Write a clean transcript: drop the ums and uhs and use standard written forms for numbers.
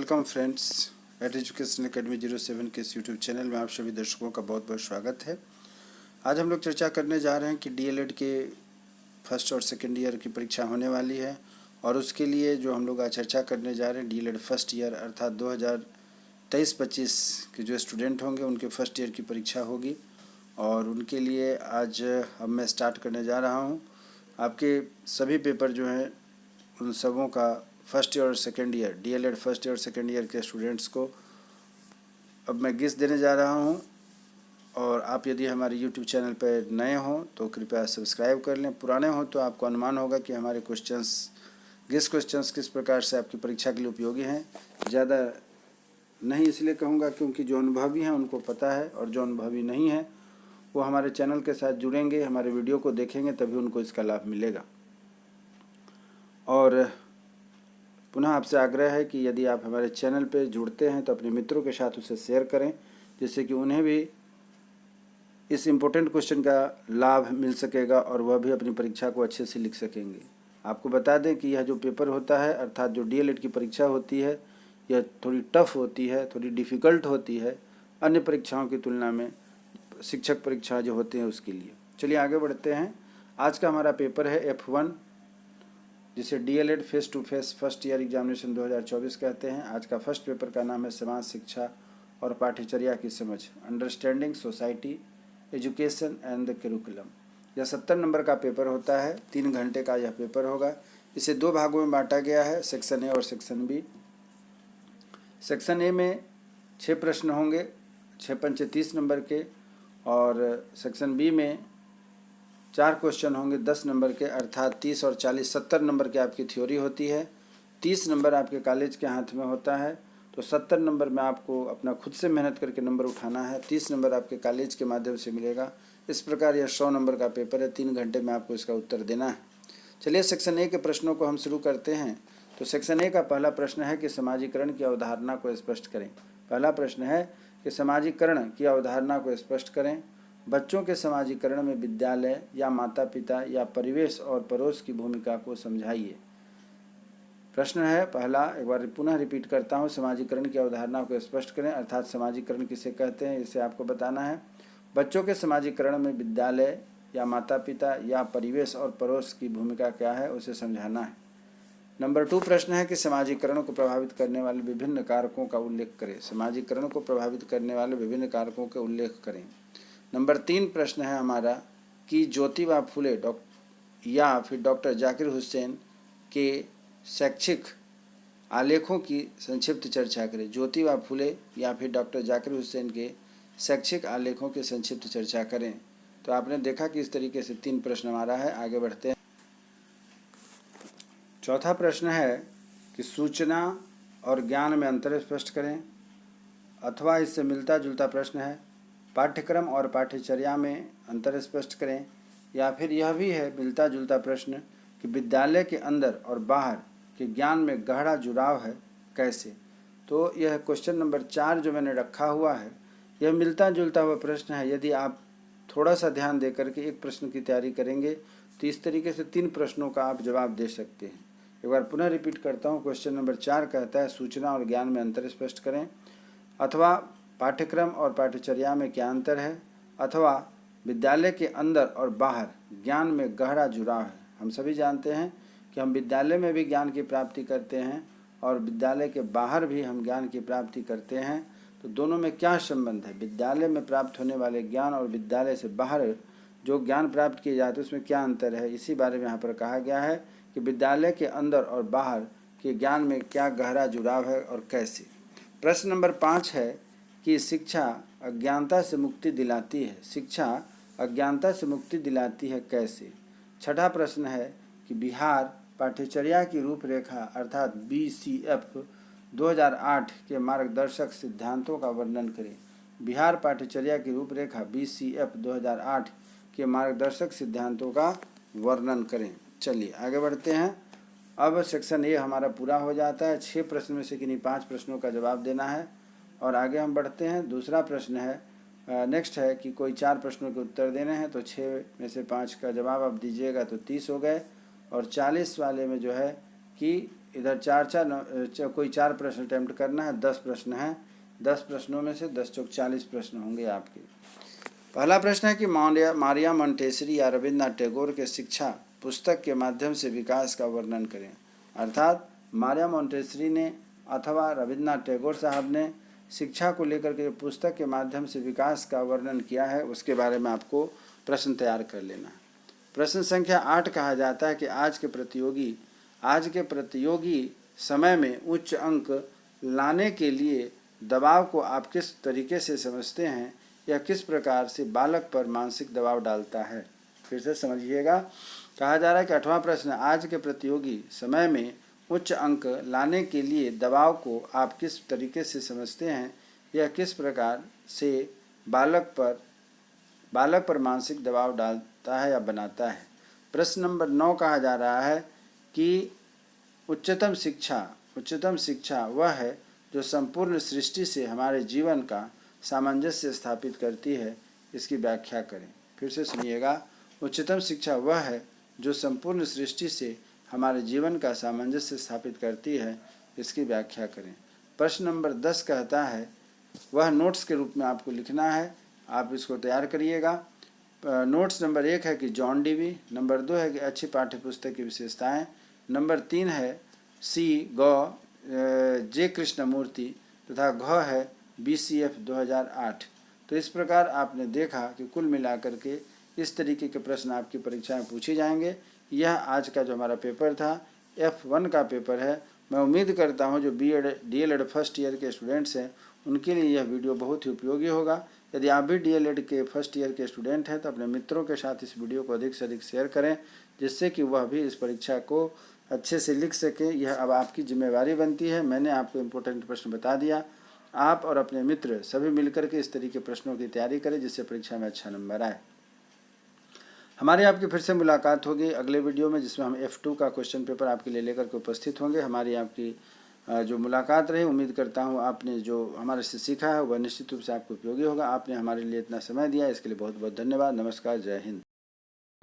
Welcome friends at education academy 07 के इस YouTube channel में आप सभी दर्शकों का बहुत बहुत स्वागत है। आज हम लोग चर्चा करने जा रहे हैं कि डीएलएड के फर्स्ट और सेकेंड ईयर की परीक्षा होने वाली है और उसके लिए जो हम लोग आज चर्चा करने जा रहे हैं डीएलएड फर्स्ट ईयर अर्थात 2023-25 के जो स्टूडेंट होंगे उनके फर्स्ट ईयर की परीक्षा होगी और उनके लिए आज अब मैं स्टार्ट करने जा रहा हूँ। आपके सभी पेपर जो हैं उन सबों का फर्स्ट ईयर और second year DElEd first year और सेकेंड ईयर के स्टूडेंट्स को अब मैं गेस देने जा रहा हूं। और आप यदि हमारे यूट्यूब चैनल पर नए हों तो कृपया सब्सक्राइब कर लें। पुराने हों तो आपको अनुमान होगा कि हमारे गेस क्वेश्चंस किस प्रकार से आपकी परीक्षा के लिए उपयोगी हैं। ज़्यादा नहीं इसलिए कहूँगा क्योंकि जो अनुभवी हैं उनको पता है और जो अनुभवी नहीं है वो हमारे चैनल के साथ जुड़ेंगे, हमारे वीडियो को देखेंगे, तभी उनको इसका लाभ मिलेगा। और पुनः आपसे आग्रह है कि यदि आप हमारे चैनल पर जुड़ते हैं तो अपने मित्रों के साथ उसे शेयर करें, जिससे कि उन्हें भी इस इम्पोर्टेंट क्वेश्चन का लाभ मिल सकेगा और वह भी अपनी परीक्षा को अच्छे से लिख सकेंगे। आपको बता दें कि यह जो पेपर होता है अर्थात जो डीएलएड की परीक्षा होती है यह थोड़ी टफ होती है, थोड़ी डिफ़िकल्ट होती है अन्य परीक्षाओं की तुलना में, शिक्षक परीक्षा जो होते हैं उसके लिए। चलिए आगे बढ़ते हैं। आज का हमारा पेपर है F1, जिसे DElEd face to face first year examination 2024 कहते हैं। आज का फर्स्ट पेपर का नाम है समाज शिक्षा और पाठ्यचर्या की समझ, understanding society education and the curriculum. यह 70 नंबर का पेपर होता है। 3 घंटे का यह पेपर होगा। इसे 2 भागों में बांटा गया है, सेक्शन ए और सेक्शन बी। सेक्शन ए में 6 प्रश्न होंगे, 6 पंचे 30 नंबर के, और सेक्शन बी में 4 क्वेश्चन होंगे 10 नंबर के, अर्थात 30 और 40 70 नंबर की आपकी थ्योरी होती है। 30 नंबर आपके कॉलेज के हाथ में होता है, तो 70 नंबर में आपको अपना खुद से मेहनत करके नंबर उठाना है। 30 नंबर आपके कॉलेज के माध्यम से मिलेगा। इस प्रकार यह 100 नंबर का पेपर है। 3 घंटे में आपको इसका उत्तर देना है। चलिए सेक्शन ए के प्रश्नों को हम शुरू करते हैं। तो सेक्शन ए का पहला प्रश्न है कि समाजीकरण की अवधारणा को स्पष्ट करें। पहला प्रश्न है कि समाजीकरण की अवधारणा को स्पष्ट करें। बच्चों के समाजीकरण में विद्यालय या माता पिता या परिवेश और पड़ोस की भूमिका को समझाइए। प्रश्न है पहला, एक बार पुनः रिपीट करता हूँ। समाजीकरण की अवधारणा को स्पष्ट करें अर्थात समाजीकरण किसे कहते हैं इसे आपको बताना है। बच्चों के समाजीकरण में विद्यालय या माता पिता या परिवेश और पड़ोस की भूमिका क्या है उसे समझाना है। नंबर 2 प्रश्न है कि समाजीकरण को प्रभावित करने वाले विभिन्न कारकों का उल्लेख करें। समाजीकरण को प्रभावित करने वाले विभिन्न कारकों का उल्लेख करें। नंबर 3 प्रश्न है हमारा कि ज्योतिबा फुले या फिर डॉक्टर जाकिर हुसैन के शैक्षिक आलेखों की संक्षिप्त चर्चा करें। ज्योतिबा फुले या फिर डॉक्टर जाकिर हुसैन के शैक्षिक आलेखों की संक्षिप्त चर्चा करें। तो आपने देखा कि इस तरीके से 3 प्रश्न हमारा है। आगे बढ़ते हैं। चौथा प्रश्न है कि सूचना और ज्ञान में अंतर स्पष्ट करें, अथवा इससे मिलता जुलता प्रश्न है पाठ्यक्रम और पाठ्यचर्या में अंतर स्पष्ट करें, या फिर यह भी है मिलता जुलता प्रश्न कि विद्यालय के अंदर और बाहर के ज्ञान में गहरा जुड़ाव है कैसे। तो यह क्वेश्चन नंबर 4 जो मैंने रखा हुआ है यह मिलता जुलता हुआ प्रश्न है। यदि आप थोड़ा सा ध्यान दे करके एक प्रश्न की तैयारी करेंगे तो इस तरीके से 3 प्रश्नों का आप जवाब दे सकते हैं। एक बार पुनः रिपीट करता हूँ। क्वेश्चन नंबर 4 कहता है सूचना और ज्ञान में अंतर स्पष्ट करें, अथवा पाठ्यक्रम और पाठ्यचर्या में क्या अंतर है, अथवा विद्यालय के अंदर और बाहर ज्ञान में गहरा जुड़ाव है। हम सभी जानते हैं कि हम विद्यालय में भी ज्ञान की प्राप्ति करते हैं और विद्यालय के बाहर भी हम ज्ञान की प्राप्ति करते हैं। तो दोनों में क्या संबंध है, विद्यालय में प्राप्त होने वाले ज्ञान और विद्यालय से बाहर जो ज्ञान प्राप्त किए जाते हैं उसमें क्या अंतर है, इसी बारे में यहाँ पर कहा गया है कि विद्यालय के अंदर और बाहर के ज्ञान में क्या गहरा जुड़ाव है और कैसे। प्रश्न नंबर 5 है कि शिक्षा अज्ञानता से मुक्ति दिलाती है। शिक्षा अज्ञानता से मुक्ति दिलाती है कैसे। छठा प्रश्न है कि बिहार पाठ्यचर्या की रूपरेखा अर्थात BCF 2008 के मार्गदर्शक सिद्धांतों का वर्णन करें। बिहार पाठ्यचर्या की रूपरेखा BCF 2008 के मार्गदर्शक सिद्धांतों का वर्णन करें। चलिए आगे बढ़ते हैं। अब सेक्शन ए हमारा पूरा हो जाता है। 6 प्रश्न में से किन्हीं 5 प्रश्नों का जवाब देना है और आगे हम बढ़ते हैं। दूसरा प्रश्न है नेक्स्ट है कि कोई 4 प्रश्नों के उत्तर देने हैं, तो 6 में से 5 का जवाब आप दीजिएगा तो 30 हो गए, और 40 वाले में जो है कि इधर कोई 4 प्रश्न अटेम्प्ट करना है। 10 प्रश्न हैं। 10 प्रश्नों में से 10 चौक 40 प्रश्न होंगे आपके। पहला प्रश्न है कि मारिया मोंटेसरी या रविन्द्रनाथ टैगोर के शिक्षा पुस्तक के माध्यम से विकास का वर्णन करें। अर्थात मारिया मोंटेसरी ने अथवा रविन्द्रनाथ टैगोर साहब ने शिक्षा को लेकर के पुस्तक के माध्यम से विकास का वर्णन किया है, उसके बारे में आपको प्रश्न तैयार कर लेना है। प्रश्न संख्या 8 कहा जाता है कि आज के प्रतियोगी समय में उच्च अंक लाने के लिए दबाव को आप किस तरीके से समझते हैं, यह किस प्रकार से बालक पर मानसिक दबाव डालता है। फिर से समझिएगा, कहा जा रहा है कि 8वां प्रश्न, आज के प्रतियोगी समय में उच्च अंक लाने के लिए दबाव को आप किस तरीके से समझते हैं, यह किस प्रकार से बालक पर मानसिक दबाव डालता है या बनाता है। प्रश्न नंबर 9 कहा जा रहा है कि उच्चतम शिक्षा वह है जो संपूर्ण सृष्टि से हमारे जीवन का सामंजस्य स्थापित करती है, इसकी व्याख्या करें। फिर से सुनिएगा, उच्चतम शिक्षा वह है जो संपूर्ण सृष्टि से हमारे जीवन का सामंजस्य स्थापित करती है, इसकी व्याख्या करें। प्रश्न नंबर 10 कहता है, वह नोट्स के रूप में आपको लिखना है, आप इसको तैयार करिएगा। नोट्स नंबर 1 है कि जॉन डीवी, नंबर 2 है कि अच्छी पाठ्य पुस्तक की विशेषताएं, नंबर 3 है जे कृष्णमूर्ति तथा घ है BCF 2008। तो इस प्रकार आपने देखा कि कुल मिलाकर के इस तरीके के प्रश्न आपकी परीक्षा में पूछे जाएंगे। यह आज का जो हमारा पेपर था F1 का पेपर है। मैं उम्मीद करता हूं जो DLED फर्स्ट ईयर के स्टूडेंट्स हैं उनके लिए यह वीडियो बहुत ही उपयोगी होगा। यदि आप भी DLED के फर्स्ट ईयर के स्टूडेंट हैं तो अपने मित्रों के साथ इस वीडियो को अधिक से अधिक शेयर करें, जिससे कि वह भी इस परीक्षा को अच्छे से लिख सके। यह अब आपकी जिम्मेवारी बनती है। मैंने आपको इम्पोर्टेंट प्रश्न बता दिया, आप और अपने मित्र सभी मिलकर के इस तरीके प्रश्नों की तैयारी करें, जिससे परीक्षा में अच्छा नंबर आए। हमारी आपकी फिर से मुलाकात होगी अगले वीडियो में, जिसमें हम F2 का क्वेश्चन पेपर आपके लिए लेकर के उपस्थित होंगे। हमारी आपकी जो मुलाकात रही, उम्मीद करता हूँ आपने जो हमारे से सीखा है वह निश्चित रूप से आपको उपयोगी होगा। आपने हमारे लिए इतना समय दिया, इसके लिए बहुत बहुत धन्यवाद। नमस्कार, जय हिंद।